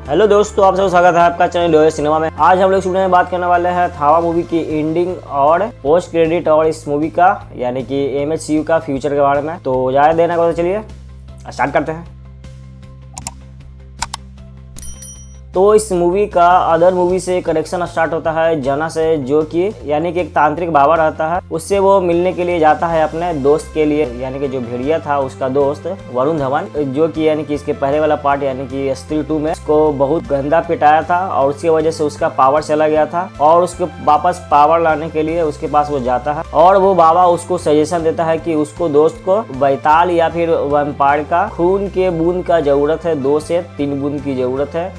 Hello दोस्तों, आप सबका स्वागत है आपका चैनल डोए सिनेमा में। आज हम लोग इस वीडियो में बात करने वाले हैं थावा मूवी की एंडिंग और पोस्ट क्रेडिट और इस मूवी का यानी कि एमएचसीयू का फ्यूचर के बारे में। तो ज़्यादा देर ना, चलिए स्टार्ट करते हैं। तो इस मूवी का अदर मूवी से कनेक्शन स्टार्ट होता है जना से, जो कि यानी कि एक तांत्रिक बाबा रहता है, उससे वो मिलने के लिए जाता है अपने दोस्त के लिए, यानी कि जो भेड़िया था उसका दोस्त वरुण धवन, जो कि यानी कि इसके पहले वाला पार्ट यानी कि स्त्री 2 में उसको बहुत गंदा पिटाया था और उसकी वजह से उसका पावर चला गया था और उसके वापस पावर लाने के लिए उसके पास वो जाता है और वो बाबा उसको सजेशन देता है कि उसको दोस्त को बैताल या फिर वैम्पायर का खून के बूंद का जरूरत है, 2 से 3 बूंद की जरूरत है,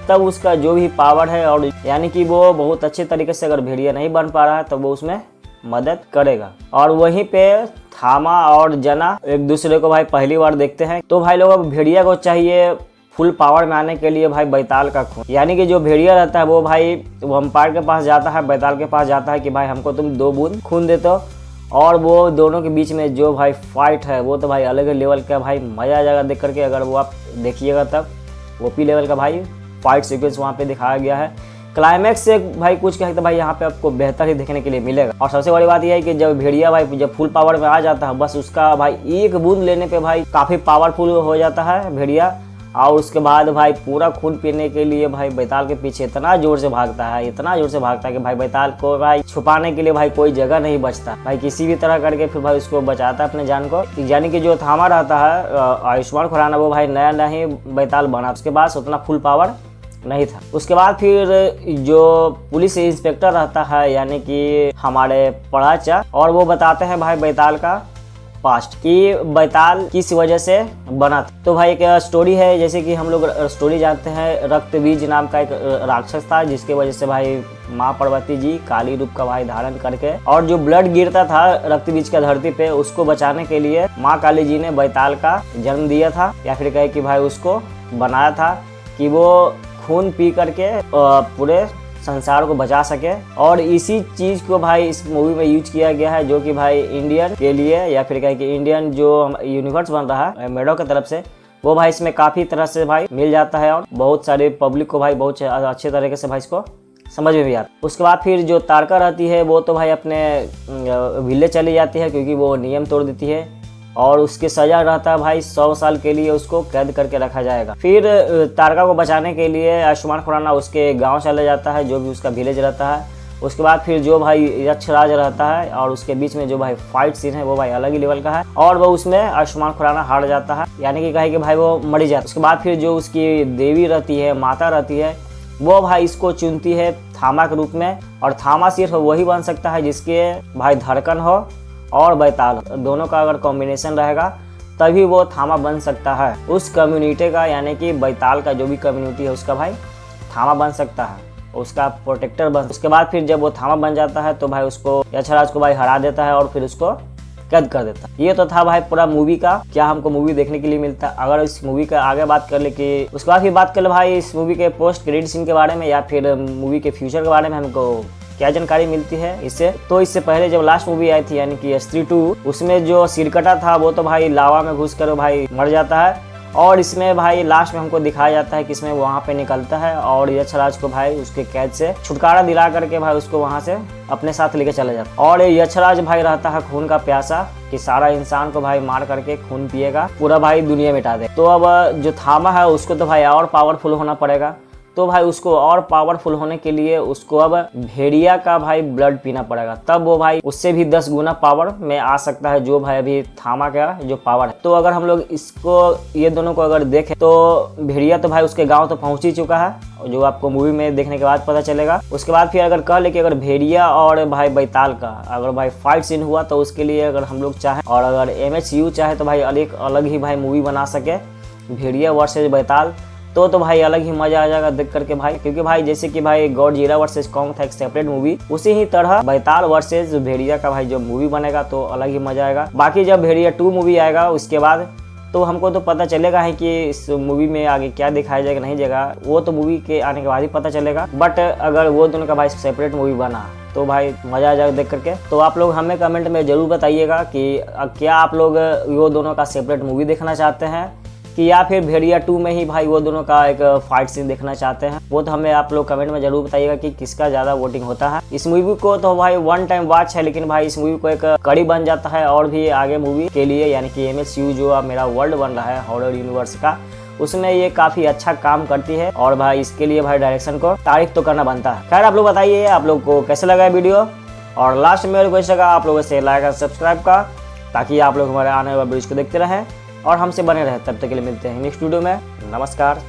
तब उसका जो भी पावर है और यानी कि वो बहुत अच्छे तरीके से अगर भेड़िया नहीं बन पा रहा है तो वो उसमें मदद करेगा। और वहीं पे थामा और जना एक दूसरे को भाई पहली बार देखते हैं। तो भाई लोग भेड़िया को चाहिए फुल पावर में आने के लिए भाई बैताल का खून, यानी कि जो भेड़िया रहता है वो भाई वैम्पायर के पास जाता है, बैताल के पास जाता है कि भाई हमको तुम 2 बूंद खून देते हो। और वो दोनों के बीच में जो भाई फाइट है वो तो भाई अलग लेवल का भाई मजा आ जाएगा देख करके। अगर वो आप देखिएगा तब ओपी लेवल का भाई फाइट सीक्वेंस वहाँ पे दिखाया गया है। क्लाइमैक्स से भाई कुछ कहते भाई यहाँ पे आपको बेहतर ही देखने के लिए मिलेगा। और सबसे बड़ी बात यह है कि जब भेड़िया भाई जब फुल पावर में आ जाता है, बस उसका भाई 1 बूंद लेने पे भाई काफ़ी पावरफुल हो जाता है भेड़िया। और उसके बाद भाई पूरा खून पीने के लिए भाई बैताल के पीछे इतना जोर से भागता है, इतना जोर से भागता है कि भाई बैताल को भाई छुपाने के लिए भाई कोई जगह नहीं बचता। भाई किसी भी तरह करके फिर भाई उसको बचाता है अपने जान को। यानी कि जो थामा रहता है आयुष्मान खुराना, वो भाई नया नया ही बैताल बना, उसके पास उतना फुल पावर नहीं था। उसके बाद फिर जो पुलिस इंस्पेक्टर रहता है यानी कि हमारे पड़ाचा, और वो बताते हैं भाई बैताल का पास्ट कि बैताल किस वजह से बना था। तो भाई एक स्टोरी है, जैसे कि हम लोग स्टोरी जानते हैं, रक्तबीज नाम का एक राक्षस था जिसके वजह से भाई माँ पार्वती जी काली रूप का भाई धारण करके और जो ब्लड गिरता था रक्तबीज का धरती पे, उसको बचाने के लिए माँ काली जी ने बैताल का जन्म दिया था, या फिर कहे कि भाई उसको बनाया था कि वो खून पी करके पूरे संसार को बचा सके। और इसी चीज को भाई इस मूवी में यूज किया गया है, जो कि भाई इंडियन के लिए या फिर कहें कि इंडियन जो यूनिवर्स बन रहा है मेडो की तरफ से, वो भाई इसमें काफी तरह से भाई मिल जाता है और बहुत सारे पब्लिक को भाई बहुत अच्छे तरीके से भाई इसको समझ में भी आता। उसके बाद फिर जो तारका रहती है वो तो भाई अपने विलेज चली जाती है क्योंकि वो नियम तोड़ देती है और उसके सजा रहता है भाई 100 साल के लिए उसको कैद करके रखा जाएगा। फिर तारका को बचाने के लिए आयुष्मान खुराना उसके गांव चले जाता है, जो भी उसका विलेज रहता है। उसके बाद फिर जो भाई यक्षराज रहता है और उसके बीच में जो भाई फाइट सीन है वो भाई अलग ही लेवल का है और वो उसमें आयुष्मान खुराना हार जाता है, यानी कि कहे कि भाई वो मर जाता है। उसके बाद फिर जो उसकी देवी रहती है, माता रहती है, वो भाई इसको चुनती है थामा के रूप में। और थामा सिर्फ वही बन सकता है जिसके भाई धड़कन हो और बैताल, दोनों का अगर कॉम्बिनेशन रहेगा तभी वो थामा बन सकता है उस कम्युनिटी का, यानी कि बैताल का जो भी कम्युनिटी है उसका भाई थामा बन सकता है, उसका प्रोटेक्टर बन। उसके बाद फिर जब वो थामा बन जाता है तो भाई उसको यक्षराज को भाई हरा देता है और फिर उसको कैद कर देता है। ये तो था भाई पूरा मूवी का, क्या हमको मूवी देखने के लिए मिलता है। अगर इस मूवी का आगे बात कर ले कि उसके बाद फिर बात कर ले भाई इस मूवी के पोस्ट क्रेडिट सीन के बारे में या फिर मूवी के फ्यूचर के बारे में हमको क्या जानकारी मिलती है इससे। तो इससे पहले जब लास्ट मूवी आई थी यानी कि स्त्री 2, उसमें जो सिरकटा था वो तो भाई लावा में घुस कर भाई मर जाता है और इसमें भाई लास्ट में हमको दिखाया जाता है कि इसमें वहाँ पे निकलता है और यक्षराज को भाई उसके कैद से छुटकारा दिला करके भाई उसको वहाँ से अपने साथ लेके चला जाता है। और यक्षराज भाई रहता है खून का प्यासा कि सारा इंसान को भाई मार करके खून पिएगा, पूरा भाई दुनिया मिटा दे। तो अब जो थामा है उसको तो भाई और पावरफुल होना पड़ेगा, तो भाई उसको और पावरफुल होने के लिए उसको अब भेड़िया का भाई ब्लड पीना पड़ेगा, तब वो भाई उससे भी 10 गुना पावर में आ सकता है जो भाई अभी थामा का जो पावर है। तो अगर हम लोग इसको ये दोनों को अगर देखें तो भेड़िया तो भाई उसके गांव तो पहुंच ही चुका है, जो आपको मूवी में देखने के बाद पता चलेगा। उसके बाद फिर अगर कह ले कि अगर भेड़िया और भाई बैताल का अगर भाई फाइट सीन हुआ तो उसके लिए अगर हम लोग चाहें और अगर एमएचसीयू चाहे तो भाई अलग ही भाई मूवी बना सके भेड़िया वर्सेज बैताल, तो भाई अलग ही मजा आ जाएगा देख करके भाई। क्योंकि भाई जैसे कि भाई गॉडजिला वर्सेस कॉन्ग था एक सेपरेट मूवी, उसी ही तरह बैताल वर्सेस भेड़िया का भाई जो मूवी बनेगा तो अलग ही मजा आएगा। बाकी जब भेड़िया 2 मूवी आएगा उसके बाद तो हमको तो पता चलेगा है कि इस मूवी में आगे क्या दिखाया जाएगा नहीं जाएगा, वो तो मूवी के आने के बाद ही पता चलेगा। बट अगर वो दोनों का भाई सेपरेट मूवी बना तो भाई मजा आ जाएगा देख करके। तो आप लोग हमें कमेंट में जरूर बताइएगा कि क्या आप लोग वो दोनों का सेपरेट मूवी देखना चाहते हैं कि या फिर भेड़िया 2 में ही भाई वो दोनों का एक फाइट सीन देखना चाहते हैं। वो तो हमें आप लोग कमेंट में जरूर बताइएगा कि किसका ज्यादा वोटिंग होता है। इस मूवी को तो भाई 1 टाइम वॉच है, लेकिन भाई इस मूवी को एक कड़ी बन जाता है और भी आगे मूवी के लिए, यानी कि MCU जो अब मेरा वर्ल्ड बन रहा है हॉरर यूनिवर्स का, उसमें ये काफी अच्छा काम करती है। और भाई इसके लिए भाई डायरेक्शन को तारीफ तो करना बनता है। खैर आप लोग बताइए आप लोग को कैसे लगा वीडियो, और लास्ट में रिक्वेस्ट लगा आप लोगों से लाइक और सब्सक्राइब का, ताकि आप लोग हमारे आने वाले वीडियो को देखते रहें और हमसे बने रहें। तब तक के लिए मिलते हैं नेक्स्ट वीडियो में। नमस्कार।